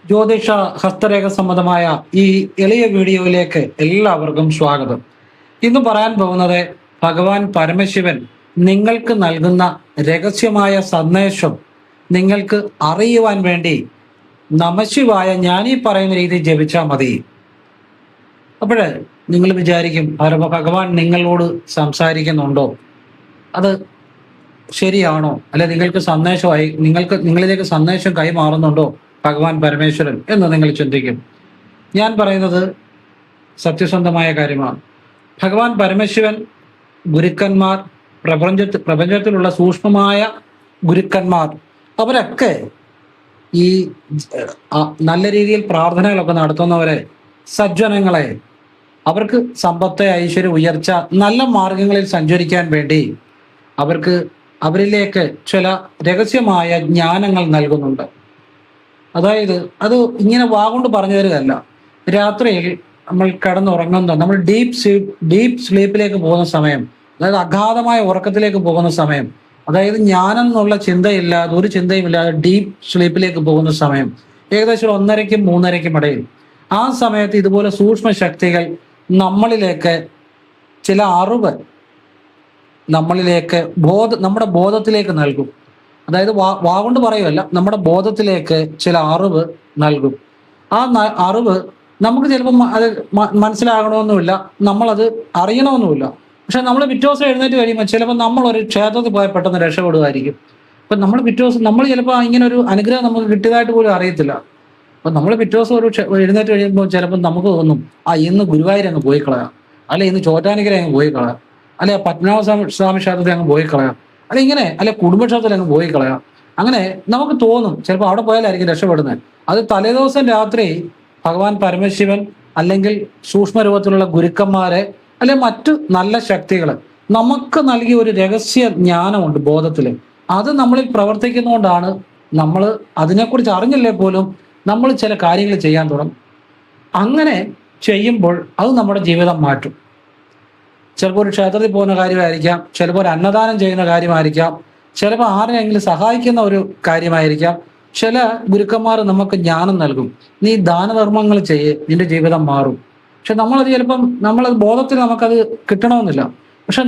ജ്യോതിഷ ഹസ്തരേഖ സംബന്ധമായ ഈ എളിയ വീഡിയോയിലേക്ക് എല്ലാവർക്കും സ്വാഗതം. ഇന്ന് പറയാൻ പോകുന്നത് ഭഗവാൻ പരമശിവൻ നിങ്ങൾക്ക് നൽകുന്ന രഹസ്യമായ സന്ദേശം നിങ്ങൾക്ക് അറിയുവാൻ വേണ്ടി നമശിവായ ഞാനീ പറയുന്ന രീതി ജപിച്ചാൽ മതി. അപ്പോഴ് നിങ്ങൾ വിചാരിക്കും, ഭഗവാൻ നിങ്ങളോട് സംസാരിക്കുന്നുണ്ടോ, അത് ശരിയാണോ, അല്ലെ നിങ്ങൾക്ക് സന്ദേശമായി നിങ്ങളിലേക്ക് സന്ദേശം കൈമാറുന്നുണ്ടോ ഭഗവാൻ പരമേശ്വരൻ എന്ന് നിങ്ങൾ ചിന്തിക്കും. ഞാൻ പറയുന്നത് സത്യസന്ധമായ കാര്യമാണ്. ഭഗവാൻ പരമശിവൻ, ഗുരുക്കന്മാർ, പ്രപഞ്ചത്തിലുള്ള സൂക്ഷ്മമായ ഗുരുക്കന്മാർ, അവരൊക്കെ ഈ നല്ല രീതിയിൽ പ്രാർത്ഥനകളൊക്കെ നടത്തുന്നവരെ, സജ്ജനങ്ങളെ, അവർക്ക് സമ്പത്ത്, ഐശ്വര്യ, ഉയർച്ച, നല്ല മാർഗങ്ങളിൽ സഞ്ചരിക്കാൻ വേണ്ടി അവരിലേക്ക് ചില രഹസ്യമായ ജ്ഞാനങ്ങൾ നൽകുന്നുണ്ട്. അതായത് അത് ഇങ്ങനെ വാഗൊണ്ട് പറഞ്ഞു തരികയല്ല. രാത്രിയിൽ നമ്മൾ കിടന്നുറങ്ങുന്ന, നമ്മൾ ഡീപ്പ് സ്ലീപ്പിലേക്ക് പോകുന്ന സമയം, അതായത് അഗാധമായ ഉറക്കത്തിലേക്ക് പോകുന്ന സമയം, അതായത് ജ്ഞാനം എന്നുള്ള ചിന്തയില്ലാതെ, ഒരു ചിന്തയും ഇല്ലാതെ ഡീപ്പ് സ്ലീപ്പിലേക്ക് പോകുന്ന സമയം, ഏകദേശം 1:30-ക്കും 3:30-ക്കും ഇടയിൽ. ആ സമയത്ത് ഇതുപോലെ സൂക്ഷ്മ ശക്തികൾ നമ്മളിലേക്ക് ചില അറിവ് നമ്മുടെ ബോധത്തിലേക്ക് നൽകും. അതായത് വാഗൊണ്ട് പറയുമല്ല, നമ്മുടെ ബോധത്തിലേക്ക് ചില അറിവ് നൽകും. ആ അറിവ് നമുക്ക് ചിലപ്പോൾ അത് മനസ്സിലാകണമെന്നുമില്ല, നമ്മളത് അറിയണമെന്നുമില്ല. പക്ഷെ നമ്മൾ പിറ്റേ ദിവസം എഴുന്നേറ്റ് കഴിയുമ്പോൾ ചിലപ്പോൾ നമ്മളൊരു ക്ഷേത്രത്തിൽ പോയാൽ പെട്ടെന്ന് രക്ഷപ്പെടുമായിരിക്കും. അപ്പം നമ്മൾ പിറ്റേ ദിവസം നമ്മൾ ചിലപ്പോൾ ഇങ്ങനെ ഒരു അനുഗ്രഹം നമുക്ക് കിട്ടിയതായിട്ട് പോലും അറിയത്തില്ല. അപ്പം നമ്മൾ പിറ്റേ ദിവസം എഴുന്നേറ്റ് കഴിയുമ്പോൾ ചിലപ്പോൾ നമുക്ക് തോന്നും, ഇന്ന് ഗുരുവായൂർ അങ്ങ് പോയി കളയാം, അല്ലെ ഇന്ന് ചോറ്റാനിക്കര അങ്ങ് പോയി കളയാം, അല്ലെ പത്മനാഭസ്വാമി ക്ഷേത്രത്തിൽ അങ്ങ് പോയി കളയാം, അല്ലെ കുടുംബക്ഷേത്രത്തിൽ അങ്ങ് പോയി കളയാം. അങ്ങനെ നമുക്ക് തോന്നും. ചിലപ്പോൾ അവിടെ പോയാലായിരിക്കും രക്ഷപ്പെടുന്നത്. അത് തലേദിവസം രാത്രി ഭഗവാൻ പരമശിവൻ, അല്ലെങ്കിൽ സൂക്ഷ്മരൂപത്തിലുള്ള ഗുരുക്കന്മാരെ, അല്ലെ മറ്റു നല്ല ശക്തികൾ നമുക്ക് നൽകിയ ഒരു രഹസ്യ ജ്ഞാനമുണ്ട് ബോധത്തിൽ. അത് നമ്മളിൽ പ്രവർത്തിക്കുന്നതുകൊണ്ടാണ് നമ്മൾ അതിനെക്കുറിച്ച് അറിഞ്ഞില്ലേ പോലും നമ്മൾ ചില കാര്യങ്ങൾ ചെയ്യാൻ തുടങ്ങും. അങ്ങനെ ചെയ്യുമ്പോൾ അത് നമ്മുടെ ജീവിതം മാറ്റും. ചിലപ്പോൾ ഒരു ക്ഷേത്രത്തിൽ പോകുന്ന കാര്യമായിരിക്കാം, ചിലപ്പോൾ ഒരു അന്നദാനം ചെയ്യുന്ന കാര്യമായിരിക്കാം, ചിലപ്പോൾ ആരെയെങ്കിലും സഹായിക്കുന്ന ഒരു കാര്യമായിരിക്കാം. ചില ഗുരുക്കന്മാർ നമുക്ക് ജ്ഞാനം നൽകും, നീ ദാനധർമ്മങ്ങൾ ചെയ്യ്, നിന്റെ ജീവിതം മാറും. പക്ഷെ നമ്മളത് ചിലപ്പം നമ്മളത് ബോധത്തിൽ നമുക്കത് കിട്ടണമെന്നില്ല. പക്ഷെ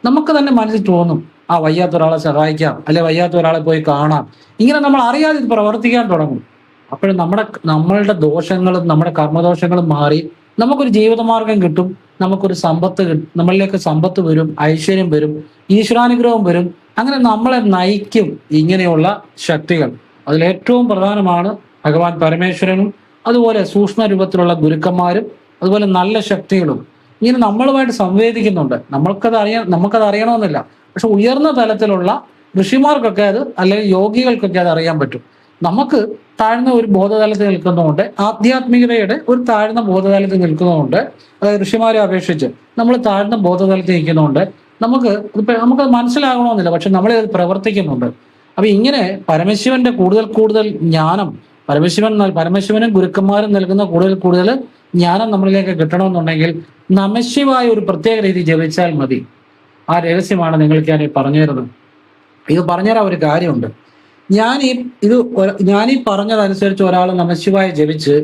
നമുക്ക് തന്നെ മനസ്സിൽ തോന്നും, വയ്യാത്ത ഒരാളെ സഹായിക്കാം, അല്ലെ വയ്യാത്ത ഒരാളെ പോയി കാണാം. ഇങ്ങനെ നമ്മൾ അറിയാതെ ഇത് പ്രവർത്തിക്കാൻ തുടങ്ങും. അപ്പോഴും നമ്മളുടെ ദോഷങ്ങളും നമ്മുടെ കർമ്മദോഷങ്ങളും മാറി നമുക്കൊരു ജീവിതമാർഗം കിട്ടും. നമുക്കൊരു സമ്പത്ത് നമ്മളിലേക്ക് സമ്പത്ത് വരും, ഐശ്വര്യം വരും, ഈശ്വരാനുഗ്രഹം വരും. അങ്ങനെ നമ്മളെ നയിക്കും ഇങ്ങനെയുള്ള ശക്തികൾ. അതിലേറ്റവും പ്രധാനമാണ് ഭഗവാൻ പരമേശ്വരനും, അതുപോലെ സൂക്ഷ്മ രൂപത്തിലുള്ള ഗുരുക്കന്മാരും, അതുപോലെ നല്ല ശക്തികളും ഇങ്ങനെ നമ്മളുമായിട്ട് സംവേദിക്കുന്നുണ്ട്. നമുക്കത് അറിയണമെന്നില്ല. പക്ഷെ ഉയർന്ന തലത്തിലുള്ള ഋഷിമാർക്കൊക്കെ അത്, അല്ലെങ്കിൽ യോഗികൾക്കൊക്കെ അത് അറിയാൻ പറ്റും. നമുക്ക് താഴ്ന്ന ഒരു ബോധതലത്തിൽ നിൽക്കുന്നതുകൊണ്ട്, ആധ്യാത്മികതയുടെ ഒരു താഴ്ന്ന ബോധതലത്തിൽ നിൽക്കുന്നതുകൊണ്ട്, അതായത് ഋഷിമാരെ അപേക്ഷിച്ച് നമ്മൾ താഴ്ന്ന ബോധതലത്തിൽ നിൽക്കുന്നതുകൊണ്ട് നമുക്കത് മനസ്സിലാകണമെന്നില്ല. പക്ഷെ നമ്മളത് പ്രവർത്തിക്കുന്നുണ്ട്. അപ്പൊ ഇങ്ങനെ പരമശിവന്റെ കൂടുതൽ ജ്ഞാനം, പരമശിവനും ഗുരുക്കന്മാരും നൽകുന്ന കൂടുതൽ ജ്ഞാനം നമ്മളിലേക്ക് കിട്ടണമെന്നുണ്ടെങ്കിൽ നമശിവായ ഒരു പ്രത്യേക രീതി ജപിച്ചാൽ മതി. ആ രഹസ്യമാണ് നിങ്ങൾക്ക് ഞാൻ പറഞ്ഞു തരുന്നത്. ഇത് പറഞ്ഞുതരാൻ ഒരു കാര്യമുണ്ട്. ഞാനീ പറഞ്ഞതനുസരിച്ച് ഒരാൾ നമശിവായ ജപിച്ച്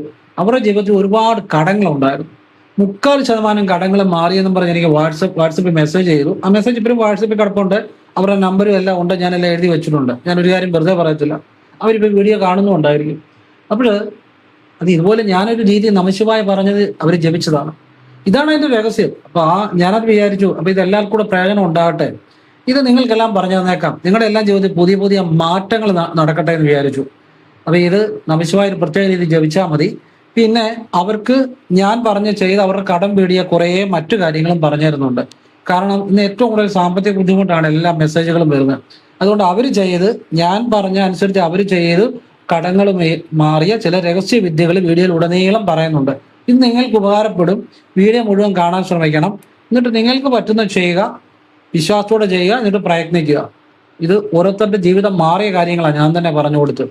അവരുടെ ജീവിതത്തിൽ ഒരുപാട് കടങ്ങളുണ്ടായിരുന്നു. 40% കടങ്ങൾ മാറിയെന്നും പറഞ്ഞ് എനിക്ക് വാട്സപ്പിൽ മെസ്സേജ് ചെയ്തു. ആ മെസ്സേജ് ഇപ്പോഴും വാട്സപ്പിൽ കിടപ്പുണ്ട്, അവരുടെ നമ്പരും എല്ലാം ഉണ്ട്, ഞാനെല്ലാം എഴുതി വെച്ചിട്ടുണ്ട്. ഞാനൊരു കാര്യം വെറുതെ പറയത്തില്ല, അവരിപ്പോൾ വീഡിയോ കാണുന്നുണ്ടായിരിക്കും. അപ്പോൾ അത് ഇതുപോലെ ഞാനൊരു രീതി നമശിവായ പറഞ്ഞത് അവർ ജപിച്ചതാണ്. ഇതാണ് അതിന്റെ രഹസ്യം. അപ്പൊ ഞാനത് വിചാരിച്ചു, അപ്പൊ ഇതെല്ലാം കൂടെ പ്രയോജനം ഉണ്ടാകട്ടെ, ഇത് നിങ്ങൾക്കെല്ലാം പറഞ്ഞു തന്നേക്കാം, നിങ്ങളുടെ എല്ലാം ജീവിതത്തിൽ പുതിയ മാറ്റങ്ങൾ നടക്കട്ടെ എന്ന് വിചാരിച്ചു. അപ്പൊ ഇത് നമശിവായ ഒരു പ്രത്യേക രീതി ജപിച്ചാൽ മതി. പിന്നെ അവർക്ക് ഞാൻ ചെയ്ത് അവരുടെ കടം വീടിയ കുറേ മറ്റു കാര്യങ്ങളും പറഞ്ഞു തരുന്നുണ്ട്. കാരണം ഇന്ന് ഏറ്റവും കൂടുതൽ സാമ്പത്തിക ബുദ്ധിമുട്ടാണ് എല്ലാ മെസ്സേജുകളും വരുന്നത്. അതുകൊണ്ട് ഞാൻ പറഞ്ഞ അനുസരിച്ച് അവർ ചെയ്ത് കടങ്ങൾ മാറിയ ചില രഹസ്യ വിദ്യകൾ വീഡിയോയിൽ ഉടനീളം പറയുന്നുണ്ട്. ഇത് നിങ്ങൾക്ക് ഉപകാരപ്പെടും. വീഡിയോ മുഴുവൻ കാണാൻ ശ്രമിക്കണം. എന്നിട്ട് നിങ്ങൾക്ക് പറ്റുന്ന ചെയ്യുക, വിശ്വാസത്തോടെ ചെയ്യുക, എന്നിട്ട് പ്രയത്നിക്കുക. ഇത് ഓരോരുത്തരുടെ ജീവിതം മാറിയ കാര്യങ്ങളാണ് ഞാൻ തന്നെ പറഞ്ഞു കൊടുത്ത്.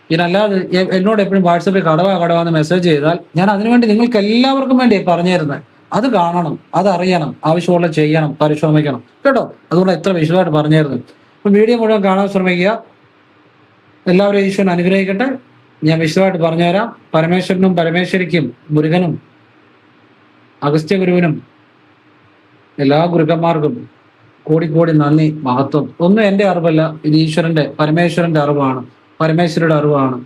ഇതിനല്ലാതെ എന്നോട് എപ്പോഴും വാട്സപ്പിൽ കടവാന്ന് മെസ്സേജ് ചെയ്താൽ ഞാൻ അതിനുവേണ്ടി നിങ്ങൾക്ക് എല്ലാവർക്കും വേണ്ടി പറഞ്ഞു തരുന്നത്. അത് കാണണം, അതറിയണം, ആവശ്യമുള്ള ചെയ്യണം, പരിശ്രമിക്കണം കേട്ടോ. അതുകൊണ്ട് എത്ര വിശദമായിട്ട് പറഞ്ഞു തരുന്നത്. അപ്പം വീഡിയോ മുഴുവൻ കാണാൻ ശ്രമിക്കുക. എല്ലാവരും ഈശ്വരൻ അനുഗ്രഹിക്കട്ടെ. ഞാൻ വിശദമായിട്ട് പറഞ്ഞുതരാം. പരമേശ്വരനും പരമേശ്വരിക്കും മുരുകനും അഗസ്ത്യ ഗുരുവിനും എല്ലാ ഗുരുക്കന്മാർക്കും കോടി നന്ദി, മഹത്വം. ഒന്നും എൻ്റെ അറിവല്ല, ഇത് ഈശ്വരന്റെ പരമേശ്വരന്റെ അറിവാണ്, പരമേശ്വരുടെ അറിവാണ്,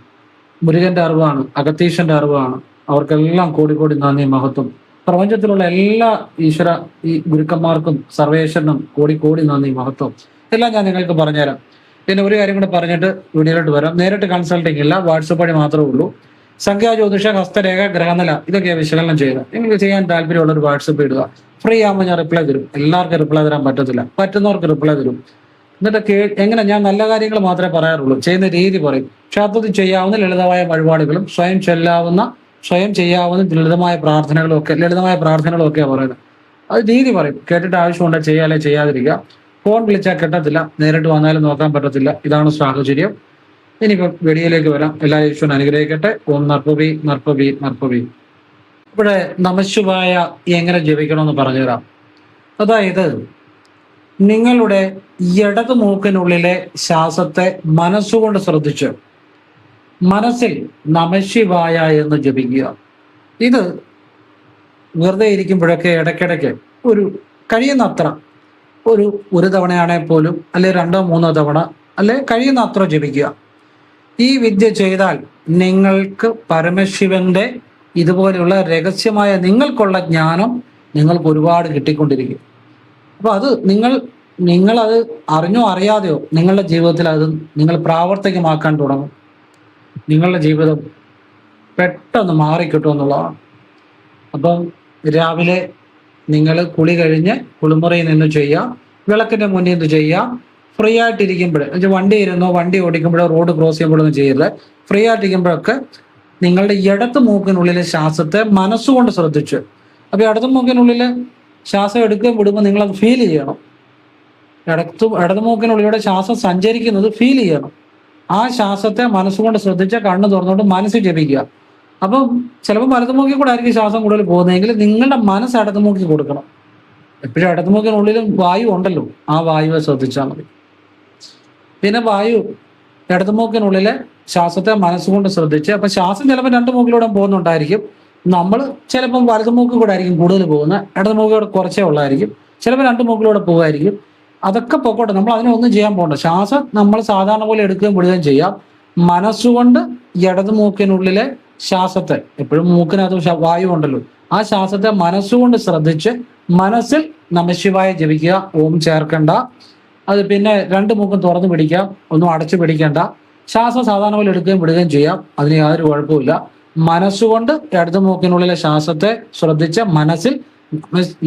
മുരുകന്റെ അറിവാണ്, അഗത്തീശന്റെ അറിവാണ്. അവർക്കെല്ലാം കോടി നന്ദി, മഹത്വം. പ്രപഞ്ചത്തിലുള്ള എല്ലാ ഈ ഗുരുക്കന്മാർക്കും സർവേശ്വരനും കോടി നന്ദി, മഹത്വം. എല്ലാം ഞാൻ നിങ്ങൾക്ക് പറഞ്ഞുതരാം. പിന്നെ ഒരു കാര്യം കൂടെ പറഞ്ഞിട്ട് വീഡിയോയിലോട്ട് വരാം. നേരിട്ട് കൺസൾട്ടിങ് ഇല്ല, വാട്സപ്പ് വഴി മാത്രമേ ഉള്ളൂ. സംഖ്യാ ജ്യോതിഷ, ഹസ്തരേഖ, ഗ്രഹനില ഇതൊക്കെയാണ് വിശകലനം ചെയ്യുന്നത്. നിങ്ങൾക്ക് ചെയ്യാൻ താല്പര്യമുള്ള ഒരു വാട്സപ്പ് ഇടുക. ഫ്രീ ആകുമ്പോൾ ഞാൻ റിപ്ലൈ തരും. എല്ലാവർക്കും റിപ്ലൈ തരാൻ പറ്റത്തില്ല, പറ്റുന്നവർക്ക് റിപ്ലൈ തരും. എന്നിട്ട് എങ്ങനെ ഞാൻ നല്ല കാര്യങ്ങൾ മാത്രമേ പറയാറുള്ളൂ, ചെയ്യുന്ന രീതി പറയും. ക്ഷേത്രത്തിൽ ചെയ്യാവുന്ന ലളിതമായ വഴിപാടുകളും സ്വയം ചെയ്യാവുന്ന ലളിതമായ പ്രാർത്ഥനകളും ഒക്കെയാണ് പറയുന്നത്. അത് രീതി പറയും. കേട്ടിട്ട് ആവശ്യമുണ്ട് ചെയ്യാല്ലേ ചെയ്യാതിരിക്കുക. ഫോൺ വിളിച്ചാൽ കിട്ടത്തില്ല, നേരിട്ട് വന്നാലും നോക്കാൻ പറ്റത്തില്ല. ഇതാണ് സാഹചര്യം. ഇനിയിപ്പം വീഡിയോയിലേക്ക് വരാം. എല്ലാവരും ഈശ്വരൻ അനുഗ്രഹിക്കട്ടെ. ഓം നർപ്പവി. ഇവിടെ നമഃശിവായ എങ്ങനെ ജപിക്കണമെന്ന് പറഞ്ഞുതരാം. അതായത് നിങ്ങളുടെ ഇടത് മൂക്കിനുള്ളിലെ ശ്വാസത്തെ മനസ്സുകൊണ്ട് ശ്രദ്ധിച്ച് മനസ്സിൽ നമഃശിവായ എന്ന് ജപിക്കുക. ഇത് വെറുതെ ഇരിക്കുമ്പോഴൊക്കെ ഇടയ്ക്കിടയ്ക്ക് കഴിയുന്നത്ര ഒരു തവണയാണെങ്കിൽ പോലും, അല്ലെ 2-3 തവണ, അല്ലെ കഴിയുന്ന അത്ര ജപിക്കുക. ഈ വിദ്യ ചെയ്താൽ നിങ്ങൾക്ക് പരമശിവന്റെ ഇതുപോലെയുള്ള രഹസ്യമായ നിങ്ങൾക്കുള്ള ജ്ഞാനം നിങ്ങൾക്ക് ഒരുപാട് കിട്ടിക്കൊണ്ടിരിക്കും. അപ്പൊ അത് നിങ്ങളത് അറിഞ്ഞോ അറിയാതെയോ നിങ്ങളുടെ ജീവിതത്തിൽ അത് നിങ്ങൾ പ്രാവർത്തികമാക്കാൻ തുടങ്ങും. നിങ്ങളുടെ ജീവിതം പെട്ടെന്ന് മാറിക്കിട്ടും എന്നുള്ളതാണ്. അപ്പം രാവിലെ നിങ്ങൾ കുളി കഴിഞ്ഞ് കുളിമുറിയിൽ നിന്ന് ചെയ്യാം, വിളക്കിന്റെ മുന്നിൽ നിന്ന് ചെയ്യാം. ഫ്രീ ആയിട്ടിരിക്കുമ്പോൾ, വണ്ടി ഓടിക്കുമ്പോഴോ റോഡ് ക്രോസ് ചെയ്യുമ്പോഴൊന്നും ചെയ്യരുത്. ഫ്രീ ആയിട്ടിരിക്കുമ്പോഴൊക്കെ നിങ്ങളുടെ ഇടത്ത് മൂക്കിനുള്ളിലെ ശ്വാസത്തെ മനസ്സുകൊണ്ട് ശ്രദ്ധിച്ച്, അപ്പൊ ഇടത് മൂക്കിനുള്ളിൽ ശ്വാസം എടുക്കുകയും വിടുമ്പോൾ നിങ്ങളത് ഫീൽ ചെയ്യണം. ഇടത് മൂക്കിനുള്ളിലൂടെ ശ്വാസം സഞ്ചരിക്കുന്നത് ഫീൽ ചെയ്യണം. ആ ശ്വാസത്തെ മനസ്സുകൊണ്ട് ശ്രദ്ധിച്ച് കണ്ണ് തുറന്നുകൊണ്ട് മനസ്സ് ജപിക്കുക. അപ്പം ചിലപ്പോൾ വലതുമൂക്കിൽ കൂടെ ആയിരിക്കും ശ്വാസം കൂടുതൽ പോകുന്നതെങ്കിൽ നിങ്ങളുടെ മനസ്സ് ഇടതുമൂക്കി കൊടുക്കണം. എപ്പോഴും ഇടതുമൂക്കിനുള്ളിലും വായു ഉണ്ടല്ലോ, ആ വായുവെ ശ്രദ്ധിച്ചാൽ മതി. പിന്നെ ഇടതുമൂക്കിനുള്ളിലെ ശ്വാസത്തെ മനസ്സുകൊണ്ട് ശ്രദ്ധിച്ച്, അപ്പൊ ശ്വാസം ചിലപ്പോൾ 2 മൂക്കിലൂടെ പോകുന്നുണ്ടായിരിക്കും. നമ്മൾ ചിലപ്പം വലതുമൂക്കിൽ കൂടെ ആയിരിക്കും കൂടുതൽ പോകുന്നത്, ഇടതുമൂക്കിലൂടെ കുറച്ചേ ഉള്ളായിരിക്കും. ചിലപ്പോൾ 2 മൂക്കിലൂടെ പോകുമായിരിക്കും. അതൊക്കെ പൊക്കോട്ടെ, നമ്മൾ അതിനൊന്നും ചെയ്യാൻ പോകണ്ട. ശ്വാസം നമ്മൾ സാധാരണ പോലെ എടുക്കുകയും വിടുകയും ചെയ്യാം. മനസ്സുകൊണ്ട് ഇടതുമൂക്കിനുള്ളിലെ ശ്വാസത്തെ, എപ്പോഴും മൂക്കിനകത്ത് വായു ഉണ്ടല്ലോ, ആ ശ്വാസത്തെ മനസ്സുകൊണ്ട് ശ്രദ്ധിച്ച് മനസ്സിൽ നമഃശിവായ ജപിക്കുക. ഓം ചേർക്കണ്ട. അത് പിന്നെ 2 മൂക്കും തുറന്നു പിടിക്കാം, ഒന്നും അടച്ചു പിടിക്കണ്ട. ശ്വാസം സാധാരണ പോലെ എടുക്കുകയും വിടുകയും ചെയ്യാം, അതിന് യാതൊരു കുഴപ്പമില്ല. മനസ്സുകൊണ്ട് ഇടതു മൂക്കിനുള്ളിലെ ശ്വാസത്തെ ശ്രദ്ധിച്ച് മനസ്സിൽ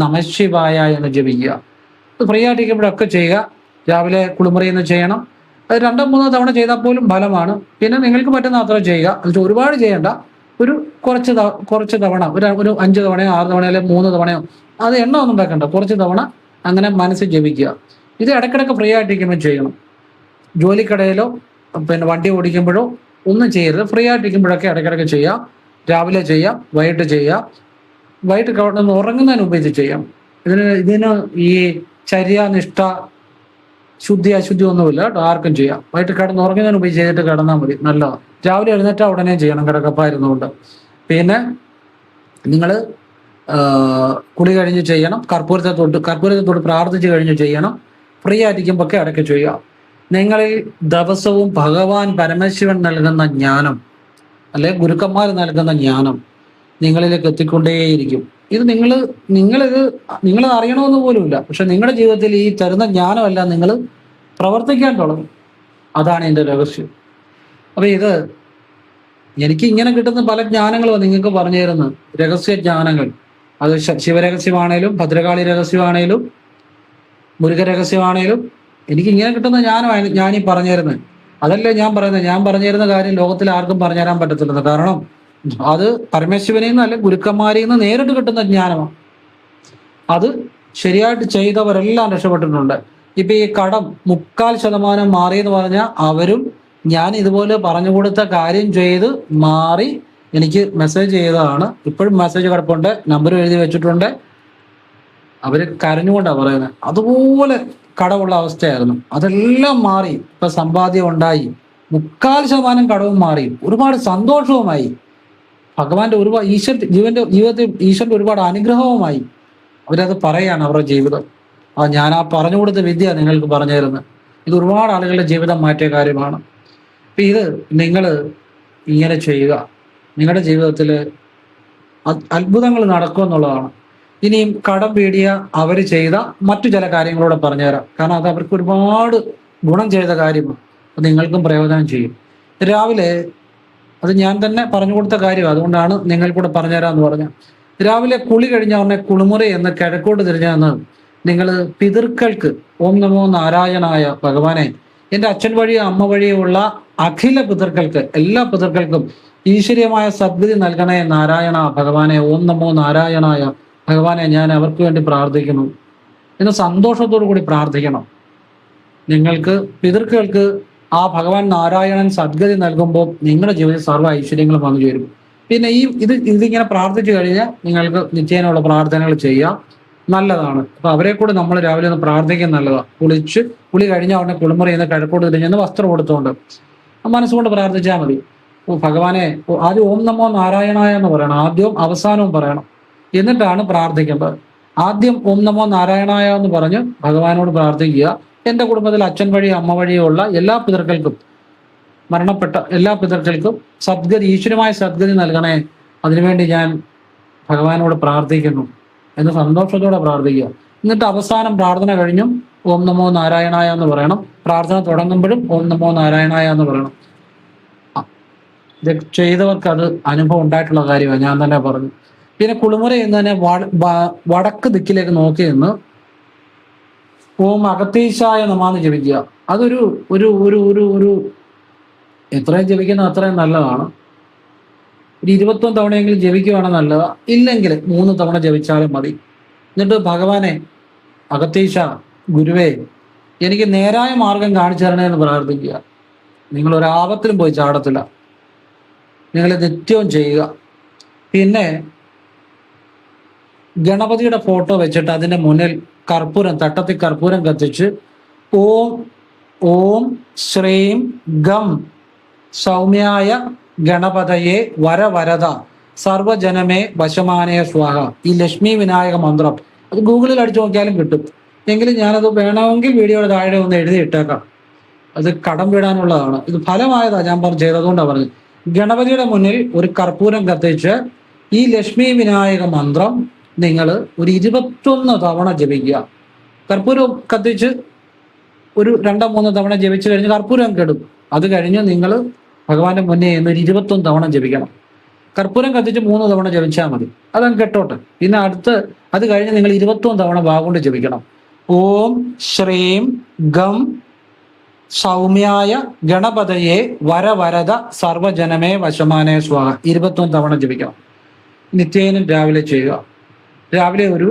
നമഃശിവായ എന്ന് ജപിക്കുക. ഫ്രീ ആയിട്ടിരിക്കുമ്പോഴൊക്കെ ചെയ്യുക. രാവിലെ കുളിമുറിയിൽ നിന്ന് ചെയ്യണം. അത് 2-3 തവണ ചെയ്താൽ പോലും ഫലമാണ്. പിന്നെ നിങ്ങൾക്ക് പറ്റുന്ന അത്ര ചെയ്യുക. എന്നിട്ട് ഒരുപാട് ചെയ്യേണ്ട, കുറച്ച് തവണ, ഒരു 5 തവണയോ 6 തവണയോ അല്ലെങ്കിൽ 3 തവണയോ, അത് എണ്ണ ഒന്നും വെക്കണ്ട. കുറച്ച് തവണ അങ്ങനെ മനസ്സിൽ ജപിക്കുക. ഇത് ഇടയ്ക്കിടയ്ക്ക് ഫ്രീ ആയിട്ടിരിക്കുമ്പോൾ ചെയ്യണം. ജോലിക്കടയിലോ പിന്നെ വണ്ടി ഓടിക്കുമ്പോഴോ ഒന്നും ചെയ്യരുത്. ഫ്രീ ആയിട്ടിരിക്കുമ്പോഴൊക്കെ ഇടയ്ക്കിടയ്ക്ക് ചെയ്യാം. രാവിലെ ചെയ്യാം, വൈകിട്ട് ചെയ്യാം. വൈകിട്ട് കിടന്ന് ഉറങ്ങുന്നതിന് മുമ്പ് ഇത് ചെയ്യാം. ഇതിന് ഈ ചര്യാനിഷ്ഠ ശുദ്ധി അശുദ്ധി ഒന്നുമില്ല കേട്ടോ, ആർക്കും ചെയ്യാം. വൈകിട്ട് കിടന്ന് ഉറങ്ങുന്നതിന് മുമ്പ് ചെയ്തിട്ട് കിടന്നാൽ മതി, നല്ലതാണ്. രാവിലെ എഴുന്നേറ്റാൽ ഉടനെ ചെയ്യണം, കിടക്കപ്പായിരുന്നുകൊണ്ട്. പിന്നെ നിങ്ങൾ കുളി കഴിഞ്ഞ് ചെയ്യണം. കർപ്പൂരത്തെ തൊട്ട് പ്രാർത്ഥിച്ച് കഴിഞ്ഞ് ചെയ്യണം. ഫ്രീ ആയിരിക്കുമ്പോൾ ഒക്കെ ഇടയ്ക്ക് ചെയ്യുക. നിങ്ങളിൽ ദിവസവും ഭഗവാൻ പരമശിവൻ നൽകുന്ന ജ്ഞാനം, അല്ലെ ഗുരുക്കന്മാർ നൽകുന്ന ജ്ഞാനം നിങ്ങളിലേക്ക് എത്തിക്കൊണ്ടേയിരിക്കും. ഇത് നിങ്ങൾ അറിയണമെന്ന് പോലുമില്ല. പക്ഷെ നിങ്ങളുടെ ജീവിതത്തിൽ ഈ തരുന്ന ജ്ഞാനമെല്ലാം നിങ്ങൾ പ്രവർത്തിക്കാൻ തുടങ്ങും. അതാണ് എൻ്റെ രഹസ്യം. അപ്പൊ ഇത് എനിക്ക് ഇങ്ങനെ കിട്ടുന്ന പല ജ്ഞാനങ്ങളും നിങ്ങൾക്ക് പറഞ്ഞു തരുന്നത്, രഹസ്യ ജ്ഞാനങ്ങൾ. അത് ശിവരഹസ്യമാണേലും ഭദ്രകാളി രഹസ്യമാണേലും മുരുക രഹസ്യമാണേലും എനിക്ക് ഇങ്ങനെ കിട്ടുന്ന ജ്ഞാനമാണ് ഞാനീ പറഞ്ഞു തരുന്നത്. അതല്ലേ ഞാൻ പറയുന്നത്. ഞാൻ പറഞ്ഞു തരുന്ന കാര്യം ലോകത്തിൽ ആർക്കും പറഞ്ഞു തരാൻ പറ്റത്തില്ലെന്ന്. കാരണം അത് പരമേശ്വരനിൽ നിന്ന്, അല്ലെ ഗുരുക്കന്മാരിൽ നിന്ന് നേരിട്ട് കിട്ടുന്ന ജ്ഞാനമാണ്. അത് ശരിയായിട്ട് ചെയ്തവരെല്ലാം രക്ഷപ്പെട്ടിട്ടുണ്ട്. ഇപ്പൊ ഈ കടം 3/4% മാറിയെന്ന് പറഞ്ഞാൽ അവരും ഞാൻ ഇതുപോലെ പറഞ്ഞു കൊടുത്ത കാര്യം ചെയ്ത് മാറി എനിക്ക് മെസ്സേജ് ചെയ്തതാണ്. ഇപ്പോഴും മെസ്സേജ് കിടപ്പുണ്ട്, നമ്പർ എഴുതി വെച്ചിട്ടുണ്ട്. അവര് കരഞ്ഞുകൊണ്ടാണ് പറയുന്നത്. അതുപോലെ കടമുള്ള അവസ്ഥയായിരുന്നു, അതെല്ലാം മാറി. ഇപ്പൊ സമ്പാദ്യം ഉണ്ടായി, 3/4% കടവും മാറി, ഒരുപാട് സന്തോഷവുമായി. ഭഗവാന്റെ ഒരുപാട് ജീവിതത്തിൽ ഈശ്വരന്റെ ഒരുപാട് അനുഗ്രഹവുമായി. അവരത് പറയാണ് അവരുടെ ജീവിതം. ഞാൻ ആ പറഞ്ഞു കൊടുത്ത വിദ്യ നിങ്ങൾക്ക് പറഞ്ഞു തരുന്നത്. ഇത് ഒരുപാട് ആളുകളുടെ ജീവിതം മാറ്റിയ കാര്യമാണ്. അപ്പൊ ഇത് നിങ്ങൾ ഇങ്ങനെ ചെയ്യുക, നിങ്ങളുടെ ജീവിതത്തിൽ അത്ഭുതങ്ങൾ നടക്കുമെന്നുള്ളതാണ്. ഇനിയും കടം വീടിയ അവർ ചെയ്ത മറ്റു ചില കാര്യങ്ങളൂടെ പറഞ്ഞുതരാം. കാരണം അത് അവർക്ക് ഒരുപാട് ഗുണം ചെയ്ത കാര്യമാണ്. അത് നിങ്ങൾക്കും പ്രയോജനം ചെയ്യും. രാവിലെ അത് ഞാൻ തന്നെ പറഞ്ഞു കൊടുത്ത കാര്യമാണ്, അതുകൊണ്ടാണ് നിങ്ങൾക്കൂടെ പറഞ്ഞുതരാമെന്ന് പറഞ്ഞത്. രാവിലെ കുളി കഴിഞ്ഞ ഉടനെ കുളിമുറി എന്ന് കിഴക്കോട്ട് തിരിഞ്ഞെന്ന് നിങ്ങൾ പിതൃക്കൾക്ക് ഓം നമോ നാരായണായ ഭഗവാനെ, എൻ്റെ അച്ഛൻ വഴിയോ അമ്മ വഴിയോ ഉള്ള അഖില പിതൃക്കൾക്ക്, എല്ലാ പിതൃക്കൾക്കും ഈശ്വരീയമായ സദ്ഗതി നൽകണേ നാരായണ ഭഗവാനെ, ഓം നമോ നാരായണായ ഭഗവാനെ, ഞാൻ അവർക്ക് വേണ്ടി പ്രാർത്ഥിക്കുന്നു എന്ന് സന്തോഷത്തോടു കൂടി പ്രാർത്ഥിക്കണം. നിങ്ങൾക്ക് പിതൃക്കൾക്ക് ആ ഭഗവാൻ നാരായണൻ സദ്ഗതി നൽകുമ്പോൾ നിങ്ങളുടെ ജീവിതത്തിൽ സർവ്വ ഐശ്വര്യങ്ങളും വന്നു ചേരും. പിന്നെ ഇതിങ്ങനെ പ്രാർത്ഥിച്ചു കഴിഞ്ഞാൽ നിങ്ങൾക്ക് നിത്യേനയുള്ള പ്രാർത്ഥനകൾ ചെയ്യാം, നല്ലതാണ്. അപ്പൊ അവരെ കൂടെ നമ്മൾ രാവിലെ ഒന്ന് പ്രാർത്ഥിക്കാൻ നല്ലതാണ്. കുളി കഴിഞ്ഞ ഉടനെ കുളിമുറി എന്ന് കിഴക്കോട്ട് തിരിഞ്ഞെന്ന് വസ്ത്രം കൊടുത്തുകൊണ്ട് മനസ്സുകൊണ്ട് പ്രാർത്ഥിച്ചാൽ മതി. ഭഗവാനെ, ആദ്യം ഓം നമോ നാരായണായ എന്ന് പറയണം, ആദ്യവും അവസാനവും പറയണം, എന്നിട്ടാണ് പ്രാർത്ഥിക്കേണ്ടത്. ആദ്യം ഓം നമോ നാരായണായ എന്ന് പറഞ്ഞ് ഭഗവാനോട് പ്രാർത്ഥിക്കുക. എൻ്റെ കുടുംബത്തിൽ അച്ഛൻ വഴിയോ അമ്മ വഴിയോ ഉള്ള എല്ലാ പിതൃക്കൾക്കും, മരണപ്പെട്ട എല്ലാ പിതൃക്കൾക്കും സദ്ഗതി, ഈശ്വരമായ സദ്ഗതി നൽകണേ, അതിനുവേണ്ടി ഞാൻ ഭഗവാനോട് പ്രാർത്ഥിക്കുന്നു എന്ന് സന്തോഷത്തോടെ പ്രാർത്ഥിക്കുക. എന്നിട്ട് അവസാനം പ്രാർത്ഥന കഴിഞ്ഞും ഓം നമോ നാരായണായ എന്ന് പറയണം. പ്രാർത്ഥന തുടങ്ങുമ്പോഴും ഓം നമോ നാരായണായ എന്ന് പറയണം. ഇത് ചെയ്തവർക്ക് അത് അനുഭവം ഉണ്ടായിട്ടുള്ള കാര്യമാണ്, ഞാൻ തന്നെ പറഞ്ഞു. പിന്നെ കുളിമുറി എന്ന് തന്നെ വടക്ക് ദിക്കിലേക്ക് നോക്കി നിന്ന് ഓം അകത്തീശായ നമാന്ന് ജപിക്കുക. അതൊരു ഒരു ഒരു ഒരു ഒരു എത്രയും ജപിക്കുന്നത് അത്രയും നല്ലതാണ്. ഒരു 21 തവണയെങ്കിലും ജപിക്കുകയാണ് നല്ലതാ. ഇല്ലെങ്കിൽ 3 തവണ ജപിച്ചാലും മതി. എന്നിട്ട് ഭഗവാനെ, അകത്തീശ ഗുരുവേ, എനിക്ക് നേരായ മാർഗം കാണിച്ചു തരണേ എന്ന് പ്രാർത്ഥിക്കുക. നിങ്ങൾ ഒരാപത്തിലും പോയി ചാടത്തില്ല, നിങ്ങൾ നിത്യവും ചെയ്യുക. പിന്നെ ഗണപതിയുടെ ഫോട്ടോ വെച്ചിട്ട് അതിന്റെ മുന്നിൽ തട്ടത്തിൽ കർപ്പൂരം കത്തിച്ച് ഓം ഓം ശ്രീം ഗം സൗമ്യായ ഗണപതയെ വരവരത സർവജനമേ വശമാനയ സ്വാഹ, ഈ ലക്ഷ്മി വിനായക മന്ത്രം അത് ഗൂഗിളിൽ അടിച്ചു നോക്കിയാലും കിട്ടും. എങ്കിലും ഞാനത് വേണമെങ്കിൽ വീഡിയോയുടെ താഴെ ഒന്ന് എഴുതി ഇട്ടേക്കാം. അത് കടം വിടാനുള്ളതാണ്. ഇത് ഫലമായതാ ഞാൻ ചെയ്തതുകൊണ്ടാണ് പറഞ്ഞത്. ഗണപതിയുടെ മുന്നിൽ ഒരു കർപ്പൂരം കത്തിച്ച് ഈ ലക്ഷ്മി വിനായക മന്ത്രം നിങ്ങൾ ഒരു 21 തവണ ജപിക്കുക. കർപ്പൂരം കത്തിച്ച് ഒരു 2-3 തവണ ജപിച്ചു കഴിഞ്ഞ് കർപ്പൂരം കെടും. അത് കഴിഞ്ഞ് നിങ്ങൾ ഭഗവാന്റെ മുന്നേ എന്ന് ഒരു 21 തവണ ജപിക്കണം. കർപ്പൂരം കത്തിച്ച് 3 തവണ ജപിച്ചാൽ മതി, അതങ്ങ് കെട്ടോട്ടെ. പിന്നെ അത് കഴിഞ്ഞ് നിങ്ങൾ 21 തവണ വാഗുകൊണ്ട് ജപിക്കണം. ഓം ശ്രീം ഗം സൗമ്യായ ഗണപതയെ വരവരത സർവജനമേ വശമാനേ സ്വാഹ 21 തവണ ജപിക്കണം. നിത്യേനം രാവിലെ ചെയ്യുക. രാവിലെ ഒരു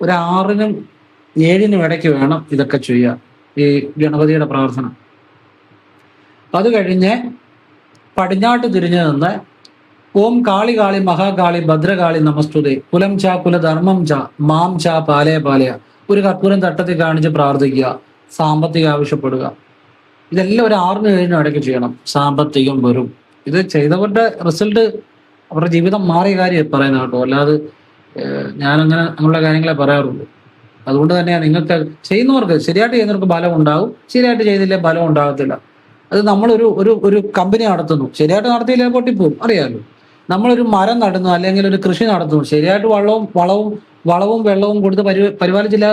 6-നും 7-നും ഇടയ്ക്ക് വേണം ഇതൊക്കെ ചെയ്യാൻ, ഈ ഗണപതിയുടെ പ്രാർത്ഥന. അത് കഴിഞ്ഞ് പടിഞ്ഞാട്ട് തിരിഞ്ഞു നിന്ന് ഓം കാളി കാളി മഹാകാളി ഭദ്രകാളി നമസ്തുതേ കുലം ച കുലധർമ്മം ച മാം ച പാലയ പാലയ ഒരു കർപ്പൂരം തട്ടത്തിൽ കാണിച്ച് പ്രാർത്ഥിക്കുക. സാമ്പത്തികം ആവശ്യപ്പെടുക. ഇതെല്ലാം ഒരു 6-നും 7-നും ഇടയ്ക്ക് ചെയ്യണം. സാമ്പത്തികം വരും. ഇത് ചെയ്തവരുടെ റിസൾട്ട്, അവരുടെ ജീവിതം മാറിയ കാര്യം പറയുന്നത് കേട്ടോ, അല്ലാതെ ഞാനങ്ങനെ അങ്ങനെയുള്ള കാര്യങ്ങളെ പറയാറുള്ളൂ. അതുകൊണ്ട് തന്നെയാണ് നിങ്ങൾക്ക് ചെയ്യുന്നവർക്ക്, ശരിയായിട്ട് ചെയ്യുന്നവർക്ക് ബലം ഉണ്ടാകും, ശരിയായിട്ട് ചെയ്തില്ലേ ബലം ഉണ്ടാകത്തില്ല. അത് നമ്മളൊരു ഒരു കമ്പനി നടത്തുന്നു, ശരിയായിട്ട് നടത്തിയില്ലേ പൊട്ടിപ്പോവും, അറിയാമല്ലോ. നമ്മളൊരു മരം നടുന്നു അല്ലെങ്കിൽ ഒരു കൃഷി നടത്തുന്നു, ശരിയായിട്ട് വളവും വെള്ളവും കൊടുത്ത് പരിപാലിച്ചില്ല